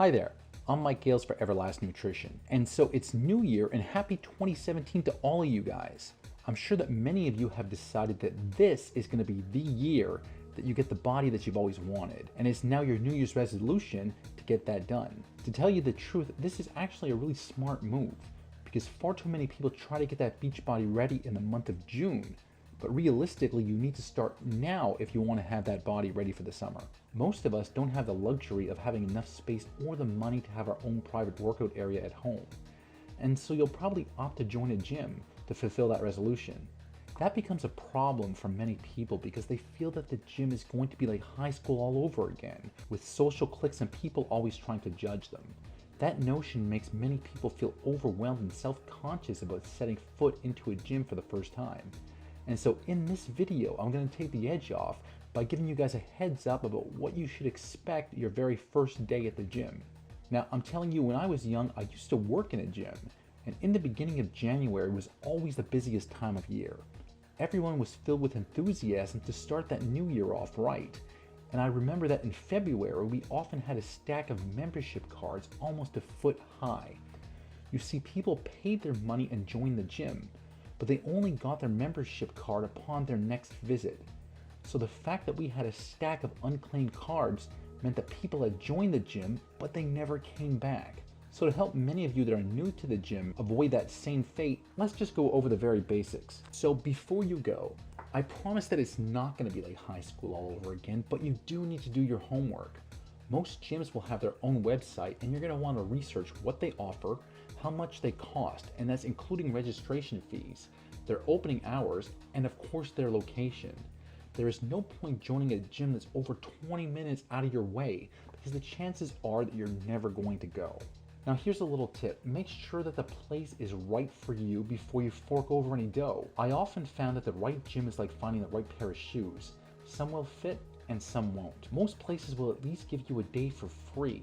Hi there, I'm Mike Gales for Everlast Nutrition, and so it's New Year and happy 2017 to all of you guys. I'm sure that many of you have decided that this is going to be the year that you get the body that you've always wanted, and it's now your New Year's resolution to get that done. To tell you the truth, this is actually a really smart move, because far too many people try to get that beach body ready in the month of June. But realistically, you need to start now if you want to have that body ready for the summer. Most of us don't have the luxury of having enough space or the money to have our own private workout area at home. And so you'll probably opt to join a gym to fulfill that resolution. That becomes a problem for many people because they feel that the gym is going to be like high school all over again, with social cliques and people always trying to judge them. That notion makes many people feel overwhelmed and self-conscious about setting foot into a gym for the first time. And so in this video, I'm going to take the edge off by giving you guys a heads up about what you should expect your very first day at the gym. Now, I'm telling you, when I was young, I used to work in a gym, and in the beginning of January was always the busiest time of year. Everyone was filled with enthusiasm to start that new year off right. And I remember that in February, we often had a stack of membership cards almost a foot high. You see, people paid their money and joined the gym, but they only got their membership card upon their next visit. So the fact that we had a stack of unclaimed cards meant that people had joined the gym, but they never came back. So to help many of you that are new to the gym avoid that same fate, let's just go over the very basics. So before you go, I promise that it's not going to be like high school all over again, but you do need to do your homework. Most gyms will have their own website, and you're going to want to research what they offer, how much they cost, and that's including registration fees, their opening hours, and of course their location. There is no point joining a gym that's over 20 minutes out of your way because the chances are that you're never going to go. Now here's a little tip, make sure that the place is right for you before you fork over any dough. I often found that the right gym is like finding the right pair of shoes. Some will fit and some won't. Most places will at least give you a day for free,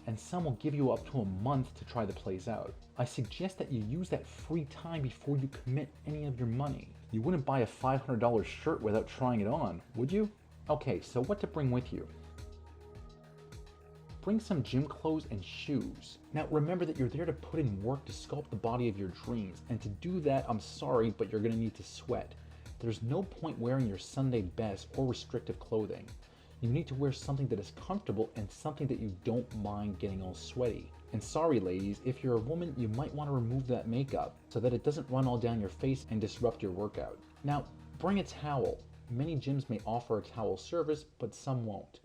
and some will give you up to a month to try the place out. I suggest that you use that free time before you commit any of your money. You wouldn't buy a $500 shirt without trying it on, would you? Okay, so what to bring with you? Bring some gym clothes and shoes. Now remember that you're there to put in work to sculpt the body of your dreams, and to do that, I'm sorry, but you're gonna need to sweat. There's no point wearing your Sunday best or restrictive clothing. You need to wear something that is comfortable and something that you don't mind getting all sweaty. And sorry ladies, if you're a woman, you might want to remove that makeup so that it doesn't run all down your face and disrupt your workout. Now, bring a towel. Many gyms may offer a towel service, but some won't.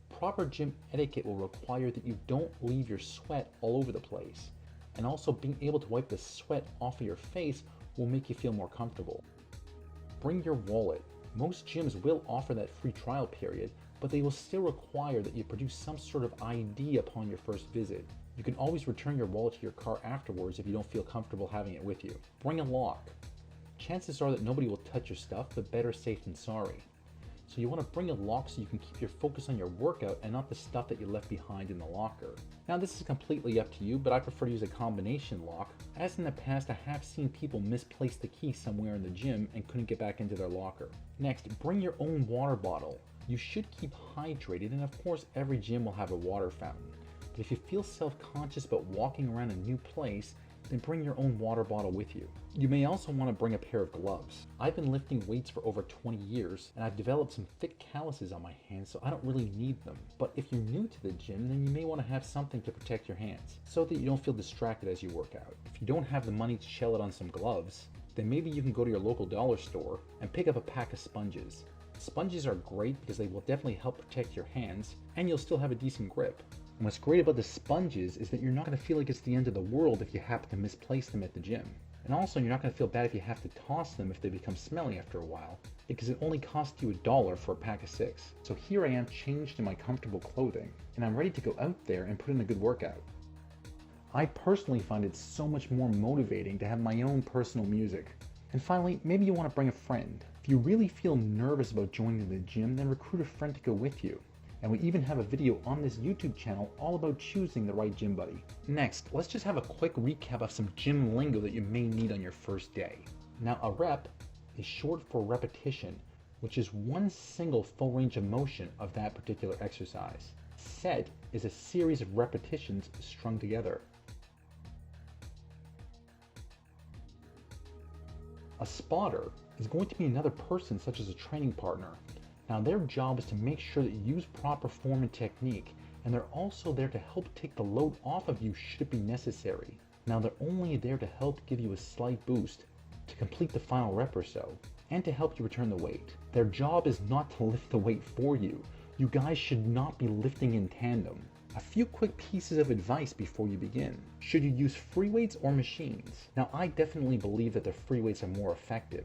Proper gym etiquette will require that you don't leave your sweat all over the place. And also being able to wipe the sweat off of your face will make you feel more comfortable. Bring your wallet. Most gyms will offer that free trial period, but they will still require that you produce some sort of ID upon your first visit. You can always return your wallet to your car afterwards if you don't feel comfortable having it with you. Bring a lock. Chances are that nobody will touch your stuff, but better safe than sorry. So you want to bring a lock so you can keep your focus on your workout and not the stuff that you left behind in the locker. Now this is completely up to you, but I prefer to use a combination lock, as in the past I have seen people misplace the key somewhere in the gym and couldn't get back into their locker. Next, bring your own water bottle. You should keep hydrated, and of course every gym will have a water fountain. But if you feel self-conscious about walking around a new place, then bring your own water bottle with you. You may also want to bring a pair of gloves. I've been lifting weights for over 20 years, and I've developed some thick calluses on my hands, so I don't really need them. But if you're new to the gym, then you may want to have something to protect your hands, so that you don't feel distracted as you work out. If you don't have the money to shell it on some gloves, then maybe you can go to your local dollar store and pick up a pack of sponges. Sponges are great because they will definitely help protect your hands, and you'll still have a decent grip. And what's great about the sponges is that you're not going to feel like it's the end of the world if you happen to misplace them at the gym. And also, you're not going to feel bad if you have to toss them if they become smelly after a while, because it only costs you $1 for a pack of 6. So here I am, changed in my comfortable clothing, and I'm ready to go out there and put in a good workout. I personally find it so much more motivating to have my own personal music. And finally, maybe you want to bring a friend. If you really feel nervous about joining the gym, then recruit a friend to go with you. And we even have a video on this YouTube channel all about choosing the right gym buddy. Next, let's just have a quick recap of some gym lingo that you may need on your first day. Now, a rep is short for repetition, which is one single full range of motion of that particular exercise. set is a series of repetitions strung together. A spotter is going to be another person such as a training partner. Now their job is to make sure that you use proper form and technique, and they're also there to help take the load off of you should it be necessary. Now they're only there to help give you a slight boost to complete the final rep or so, and to help you return the weight. Their job is not to lift the weight for you. You guys should not be lifting in tandem. A few quick pieces of advice before you begin. Should you use free weights or machines? Now I definitely believe that the free weights are more effective,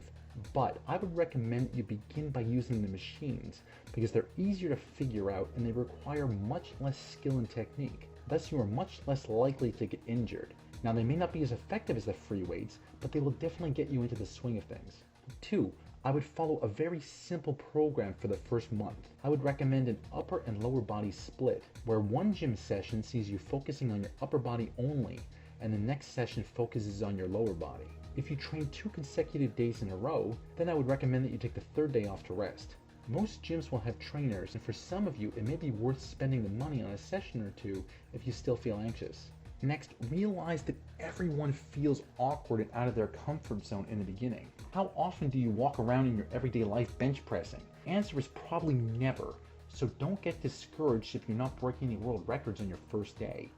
but I would recommend you begin by using the machines because they're easier to figure out and they require much less skill and technique. Thus you are much less likely to get injured. Now they may not be as effective as the free weights, but they will definitely get you into the swing of things. 2. I would follow a very simple program for the first month. I would recommend an upper and lower body split, where one gym session sees you focusing on your upper body only, and the next session focuses on your lower body. If you train 2 consecutive days in a row, then I would recommend that you take the 3rd day off to rest. Most gyms will have trainers, and for some of you, it may be worth spending the money on a session or 2 if you still feel anxious. Next, realize that everyone feels awkward and out of their comfort zone in the beginning. How often do you walk around in your everyday life bench pressing? Answer is probably never, so don't get discouraged if you're not breaking any world records on your first day.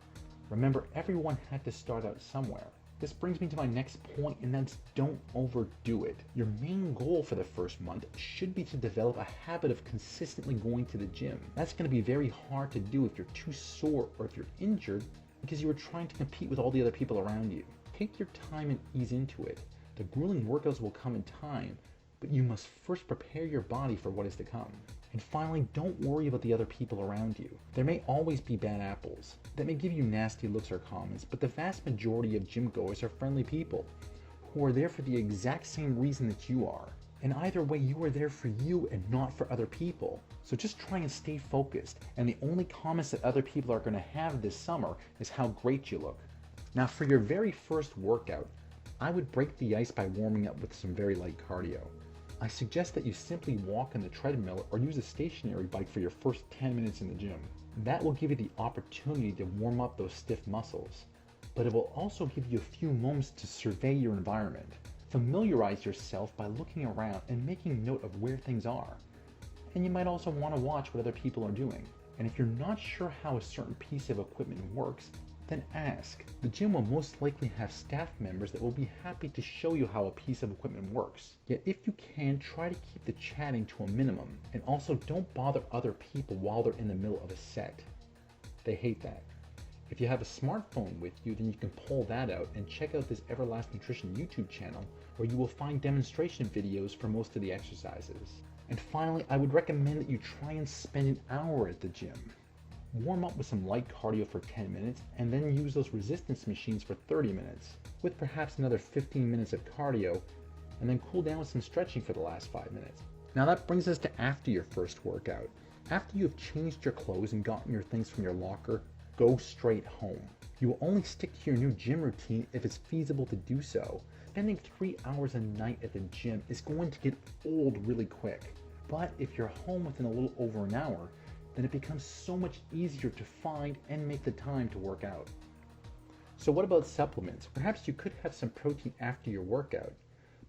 Remember, everyone had to start out somewhere. This brings me to my next point, and that's don't overdo it. Your main goal for the first month should be to develop a habit of consistently going to the gym. That's going to be very hard to do if you're too sore or if you're injured because you are trying to compete with all the other people around you. Take your time and ease into it. The grueling workouts will come in time, but you must first prepare your body for what is to come. And finally, don't worry about the other people around you. There may always be bad apples that may give you nasty looks or comments, but the vast majority of gym goers are friendly people who are there for the exact same reason that you are. And either way, you are there for you and not for other people. So just try and stay focused, and the only comments that other people are going to have this summer is how great you look. Now for your very first workout, I would break the ice by warming up with some very light cardio. I suggest that you simply walk on the treadmill or use a stationary bike for your first 10 minutes in the gym. That will give you the opportunity to warm up those stiff muscles, but it will also give you a few moments to survey your environment. Familiarize yourself by looking around and making note of where things are. And you might also want to watch what other people are doing. And if you're not sure how a certain piece of equipment works, then ask. The gym will most likely have staff members that will be happy to show you how a piece of equipment works. Yet if you can, try to keep the chatting to a minimum, and also don't bother other people while they're in the middle of a set. They hate that. If you have a smartphone with you, then you can pull that out and check out this Everlast Nutrition YouTube channel where you will find demonstration videos for most of the exercises. And finally, I would recommend that you try and spend an hour at the gym. Warm up with some light cardio for 10 minutes and then use those resistance machines for 30 minutes, with perhaps another 15 minutes of cardio, and then cool down with some stretching for the last 5 minutes. Now that brings us to after your first workout. After you have changed your clothes and gotten your things from your locker, go straight home. You will only stick to your new gym routine if it's feasible to do so. Spending 3 hours a night at the gym is going to get old really quick. But if you're home within a little over an hour, then it becomes so much easier to find and make the time to work out. So what about supplements? Perhaps you could have some protein after your workout.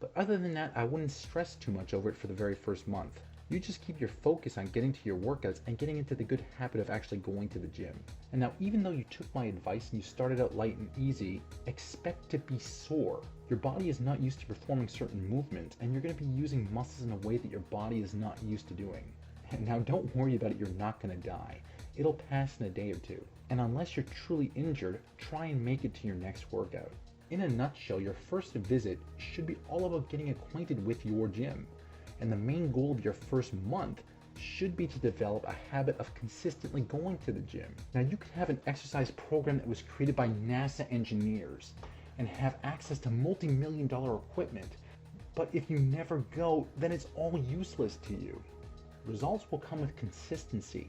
But other than that, I wouldn't stress too much over it for the very first month. You just keep your focus on getting to your workouts and getting into the good habit of actually going to the gym. And now, even though you took my advice and you started out light and easy, expect to be sore. Your body is not used to performing certain movements, and you're going to be using muscles in a way that your body is not used to doing. And now don't worry about it, you're not going to die. It'll pass in a day or two. And unless you're truly injured, try and make it to your next workout. In a nutshell, your first visit should be all about getting acquainted with your gym. And the main goal of your first month should be to develop a habit of consistently going to the gym. Now you could have an exercise program that was created by NASA engineers and have access to multi-million-dollar equipment, but if you never go, then it's all useless to you. Results will come with consistency,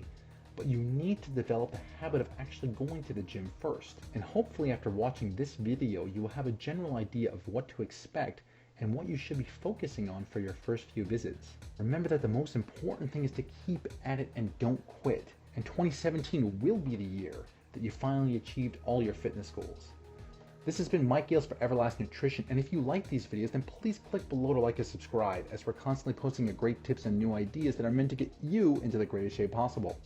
but you need to develop the habit of actually going to the gym first. And hopefully after watching this video, you will have a general idea of what to expect and what you should be focusing on for your first few visits. Remember that the most important thing is to keep at it and don't quit. and 2017 will be the year that you finally achieved all your fitness goals. This has been Mike Gales for Everlast Nutrition, and if you like these videos, then please click below to like and subscribe, as we're constantly posting great tips and new ideas that are meant to get you into the greatest shape possible.